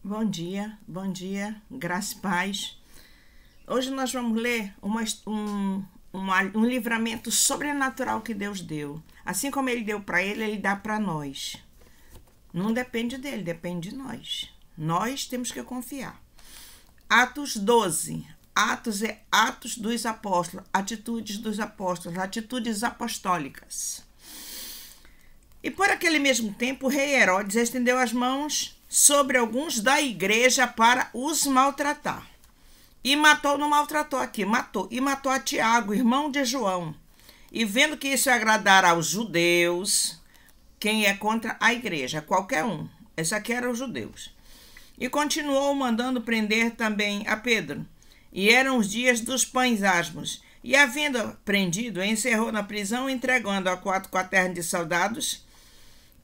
Bom dia, graça e paz. Hoje nós vamos ler um livramento sobrenatural que Deus deu. Assim como Ele deu para ele, Ele dá para nós. Não depende dele, depende de nós. Nós temos que confiar. Atos 12. Atos é atos dos apóstolos, atitudes dos apóstolos, atitudes apostólicas. E por aquele mesmo tempo, o rei Herodes estendeu as mãos sobre alguns da igreja para os maltratar. E não maltratou aqui, matou a Tiago, irmão de João. E vendo que isso agradara aos judeus, quem é contra a igreja, qualquer um, esse aqui eram os judeus. E continuou mandando prender também a Pedro. E eram os dias dos pães asmos. E havendo prendido, encerrou na prisão, entregando a 4 quaternos de soldados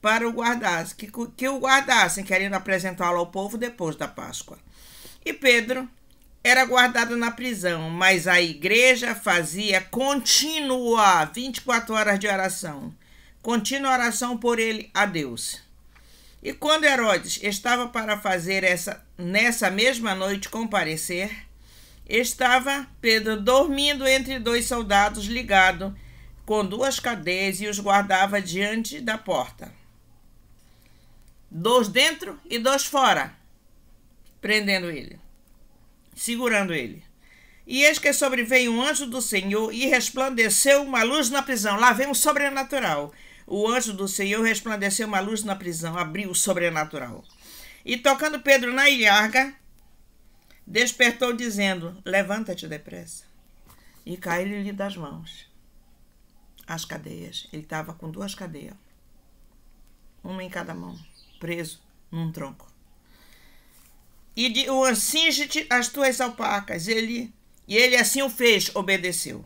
para o guardassem, que o guardassem, querendo apresentá-lo ao povo depois da Páscoa. E Pedro era guardado na prisão, mas a igreja fazia contínua 24 horas de oração, contínua oração por ele a Deus. E quando Herodes estava para fazer nessa mesma noite comparecer, estava Pedro dormindo entre 2 soldados ligado com 2 cadeias e os guardava diante da porta. 2 dentro e 2 fora, prendendo ele, segurando ele. E eis que sobreveio um anjo do Senhor e resplandeceu uma luz na prisão. Lá vem o sobrenatural. O anjo do Senhor resplandeceu uma luz na prisão, abriu o sobrenatural. E tocando Pedro na ilharga, despertou dizendo: levanta-te depressa. E caiu-lhe das mãos as cadeias. Ele estava com 2 cadeias, uma em cada mão, preso num tronco. E cinge-te as tuas alpacas. E ele assim o fez, obedeceu.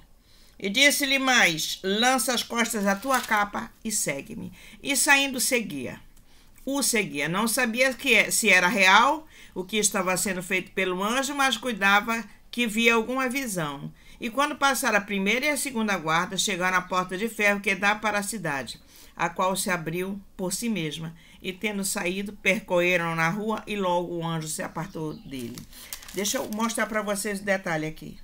E disse-lhe mais: lança as costas a tua capa e segue-me. E saindo seguia. O seguia. Não sabia se era real o que estava sendo feito pelo anjo, mas cuidava que via alguma visão. E quando passaram a primeira e a segunda guarda, chegaram à porta de ferro que dá para a cidade, a qual se abriu por si mesma. E tendo saído, percorreram na rua e logo o anjo se apartou dele. Deixa eu mostrar para vocês o detalhe aqui.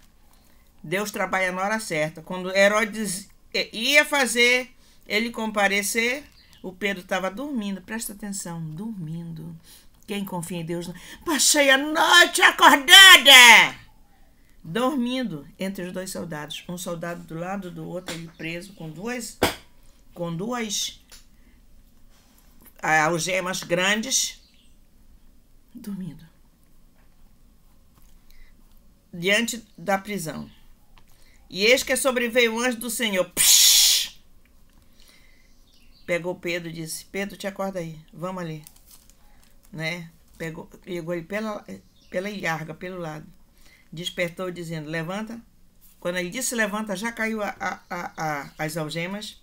Deus trabalha na hora certa. Quando Herodes ia fazer ele comparecer, o Pedro estava dormindo. Presta atenção, dormindo. Quem confia em Deus, passei a noite acordada, dormindo entre os 2 soldados. Um soldado do lado do outro, ele preso com duas algemas grandes, dormindo diante da prisão. E eis que sobreveio o anjo do Senhor. Pegou Pedro e disse: Pedro, te acorda aí, vamos ali. Né? Pegou ele pela ilharga, pelo lado. Despertou dizendo: levanta. Quando ele disse levanta, já caiu as algemas.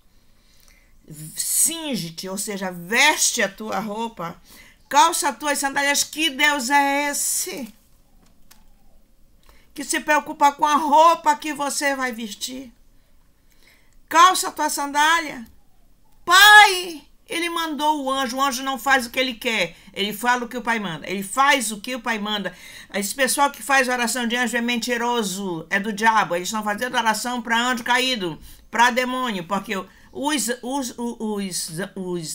Cinge-te, ou seja, veste a tua roupa, calça as tuas sandálias. Que Deus é esse que se preocupa com a roupa que você vai vestir? Calça a tua sandália. Pai, ele mandou o anjo não faz o que ele quer, ele fala o que o pai manda, ele faz o que o pai manda. Esse pessoal que faz oração de anjo é mentiroso, é do diabo. Eles estão fazendo oração para anjo caído, para demônio, porque os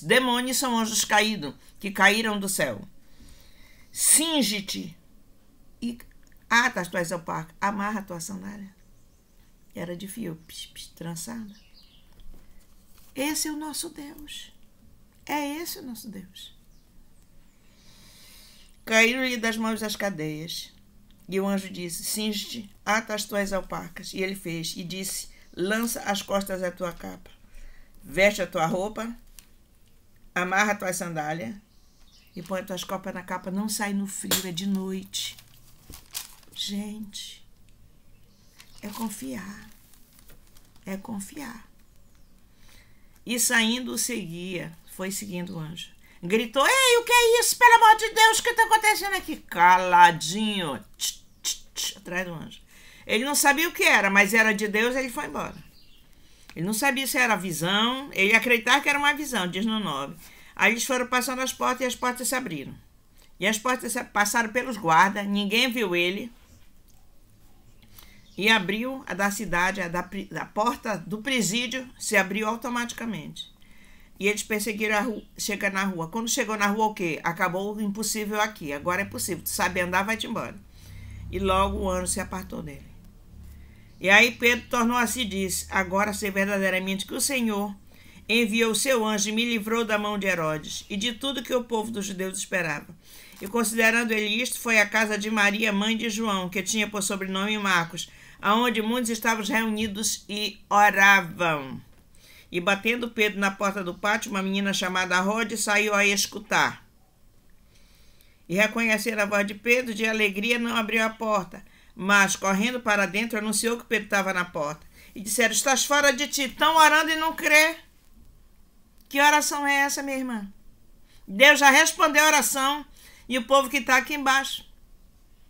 demônios são anjos caídos, que caíram do céu. Cinge-te e ata as tuas alpacas, amarra a tua sandália. Era de fio, trançada. Esse é o nosso Deus. É esse o nosso Deus. Caíram-lhe das mãos as cadeias. E o anjo disse: cinge-te, ata as tuas alpacas. E ele fez, e disse: lança as costas a tua capa. Veste a tua roupa, amarra a tua sandália e põe as tuas copas na capa. Não sai no frio, é de noite. Gente, é confiar. É confiar. E saindo seguia, foi seguindo o anjo. Gritou: ei, o que é isso? Pelo amor de Deus, o que está acontecendo aqui? Caladinho, atrás do anjo. Ele não sabia o que era, mas era de Deus, ele foi embora. Ele não sabia se era visão, ele acreditava que era uma visão, diz no 9. Aí eles foram passando as portas e as portas se abriram. E as portas passaram pelos guardas, ninguém viu ele. E abriu a da cidade, a porta do presídio se abriu automaticamente. E eles perseguiram chegar na rua. Quando chegou na rua, o quê? Acabou o impossível aqui. Agora é possível. Tu sabe andar, vai-te embora. E logo o anjo se apartou dele. E aí Pedro tornou a si e disse: agora sei verdadeiramente que o Senhor enviou o seu anjo e me livrou da mão de Herodes e de tudo que o povo dos judeus esperava. E considerando ele isto, foi à casa de Maria, mãe de João, que tinha por sobrenome Marcos, aonde muitos estavam reunidos e oravam. E batendo Pedro na porta do pátio, uma menina chamada Rode saiu a escutar. E reconhecendo a voz de Pedro, de alegria não abriu a porta, mas, correndo para dentro, anunciou que Pedro estava na porta. E disseram: estás fora de ti, estão orando e não crê. Que oração é essa, minha irmã? Deus já respondeu a oração e o povo que está aqui embaixo.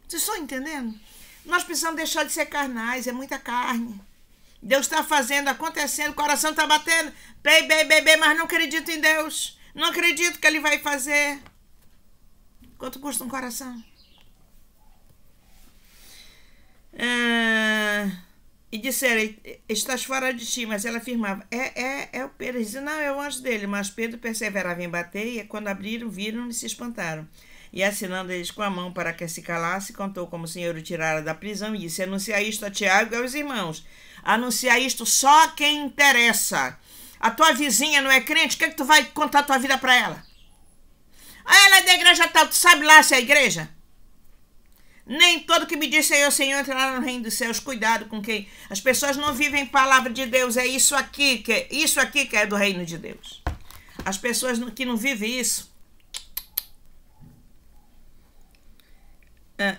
Vocês estão entendendo? Nós precisamos deixar de ser carnais, é muita carne. Deus está fazendo, acontecendo, o coração está batendo, mas não acredito em Deus. Não acredito que Ele vai fazer. Quanto custa um coração? E disseram: estás fora de ti. Mas ela afirmava: é o Pedro. Ele dizia: não, é o anjo dele. Mas Pedro perseverava em bater, e quando abriram, viram e se espantaram. E assinando eles com a mão para que se calasse, contou como o Senhor o tirara da prisão e disse: anuncia isto a Tiago e aos irmãos. Anuncia isto só a quem interessa. A tua vizinha não é crente, o que é que tu vai contar a tua vida para ela? Ela é da igreja tal, tu sabe lá se é a igreja? Nem todo que me diz Senhor, Senhor entrará no reino dos céus. Cuidado com quem. As pessoas não vivem palavra de Deus. É isso aqui que é do reino de Deus. As pessoas que não vivem isso.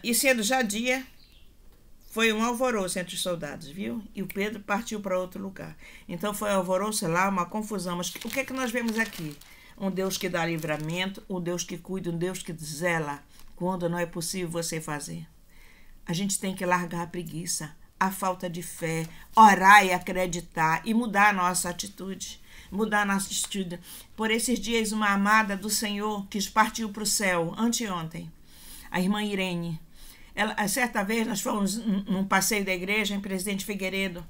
E sendo já dia, foi um alvoroço entre os soldados, viu? E o Pedro partiu para outro lugar. Então foi alvoroço lá, uma confusão. Mas o que é que nós vemos aqui? Um Deus que dá livramento, um Deus que cuida, um Deus que zela quando não é possível você fazer. A gente tem que largar a preguiça, a falta de fé, orar e acreditar e mudar a nossa atitude. Mudar a nossa atitude. Por esses dias, uma amada do Senhor que partiu para o céu, anteontem, a irmã Irene. Certa vez nós fomos num passeio da igreja em Presidente Figueiredo,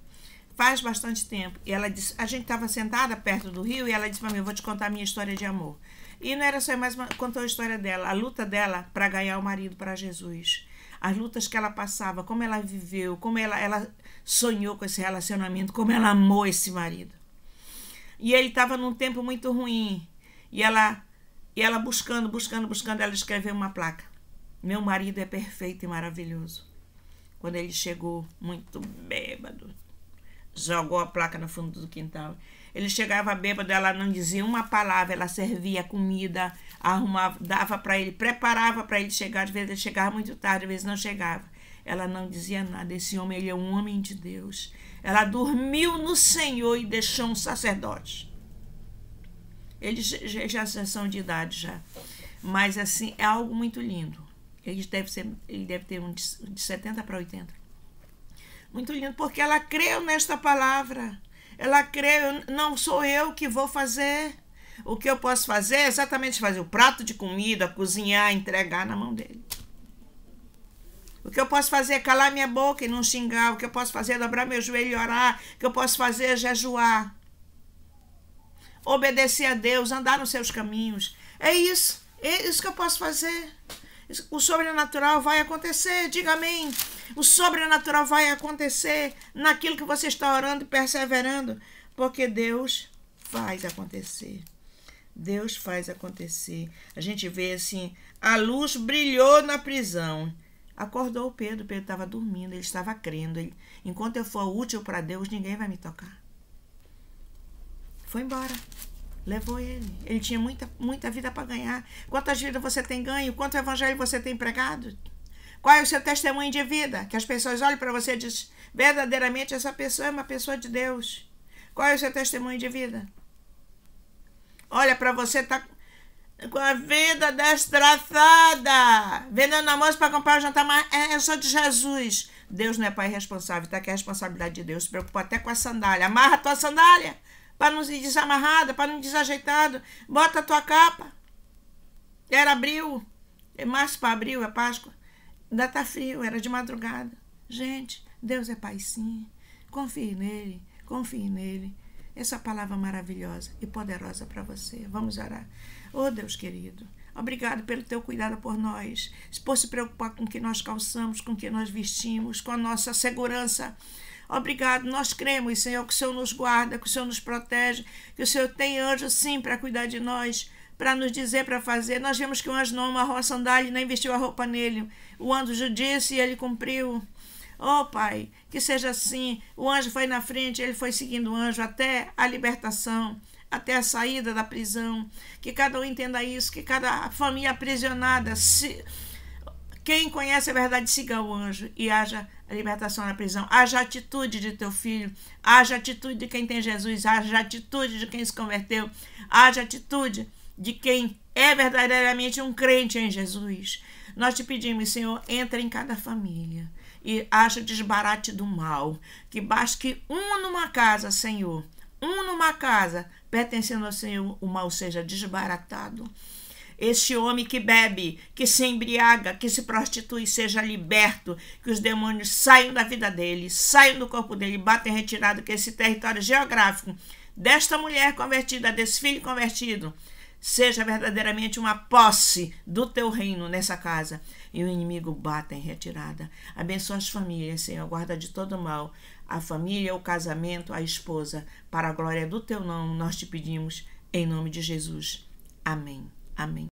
faz bastante tempo, e ela disse, a gente estava sentada perto do rio, e ela disse para mim: eu vou te contar a minha história de amor. E não era só mais contou a história dela, a luta dela para ganhar o marido para Jesus, as lutas que ela passava, como ela viveu, como ela sonhou com esse relacionamento, como ela amou esse marido. E ele estava num tempo muito ruim, e ela buscando, ela escreveu uma placa: meu marido é perfeito e maravilhoso. Quando ele chegou, muito bêbado, jogou a placa no fundo do quintal. Ele chegava bêbado, ela não dizia uma palavra, ela servia comida, arrumava, dava para ele, preparava para ele chegar. Às vezes ele chegava muito tarde, às vezes não chegava. Ela não dizia nada. Esse homem, ele é um homem de Deus. Ela dormiu no Senhor e deixou um sacerdote. Eles já são de idade já. Mas assim, é algo muito lindo. Ele deve ter uns de 70 para 80. Muito lindo, porque ela creu nesta palavra. Ela creu, não sou eu que vou fazer. O que eu posso fazer é exatamente fazer o prato de comida, cozinhar, entregar na mão dele. O que eu posso fazer é calar minha boca e não xingar. O que eu posso fazer é dobrar meu joelho e orar. O que eu posso fazer é jejuar. Obedecer a Deus, andar nos seus caminhos. É isso que eu posso fazer. O sobrenatural vai acontecer, diga amém. O sobrenatural vai acontecer naquilo que você está orando e perseverando, porque Deus faz acontecer. Deus faz acontecer. A gente vê assim, a luz brilhou na prisão. Acordou o Pedro estava dormindo, ele estava crendo. Enquanto eu for útil para Deus, ninguém vai me tocar. Foi embora. Levou ele. Ele tinha muita vida para ganhar. Quantas vidas você tem ganho? Quanto evangelho você tem pregado? Qual é o seu testemunho de vida? Que as pessoas olhem para você e dizem, verdadeiramente essa pessoa é uma pessoa de Deus. Qual é o seu testemunho de vida? Olha para você, tá com a vida destraçada, vendendo almoço para comprar o jantar, mas eu sou de Jesus. Deus não é pai responsável, tá aqui a responsabilidade de Deus. Se preocupa até com a sandália. Amarra a tua sandália, para não ir desamarrada, para não ir desajeitado. Bota a tua capa. Ela abriu. É março para abril, é Páscoa. Ainda está frio, era de madrugada. Gente, Deus é Pai sim. Confie nele, confie nele. Essa palavra maravilhosa e poderosa para você. Vamos orar. Oh, Deus querido, obrigado pelo teu cuidado por nós. Por se preocupar com o que nós calçamos, com o que nós vestimos, com a nossa segurança. Obrigado, nós cremos, Senhor, que o Senhor nos guarda, que o Senhor nos protege, que o Senhor tem anjo sim para cuidar de nós, para nos dizer, para fazer. Nós vimos que o anjo não amarrou a sandália e nem vestiu a roupa nele. O anjo disse e ele cumpriu. Oh, Pai, que seja assim. O anjo foi na frente, ele foi seguindo o anjo até a libertação, até a saída da prisão. Que cada um entenda isso, que cada família aprisionada, quem conhece a verdade, siga o anjo e haja a libertação na prisão. Haja atitude de teu filho, haja atitude de quem tem Jesus, haja atitude de quem se converteu, haja atitude de quem é verdadeiramente um crente em Jesus. Nós te pedimos, Senhor, entra em cada família e haja desbarate do mal, que basta que numa casa, Senhor, numa casa pertencendo ao Senhor, o mal seja desbaratado. Este homem que bebe, que se embriaga, que se prostitui, seja liberto, que os demônios saiam da vida dele, saiam do corpo dele, batem retirado, que esse território geográfico desta mulher convertida, desse filho convertido, seja verdadeiramente uma posse do teu reino nessa casa. E o inimigo bata em retirada. Abençoa as famílias, Senhor, guarda de todo mal. A família, o casamento, a esposa. Para a glória do teu nome, nós te pedimos, em nome de Jesus. Amém. Amém.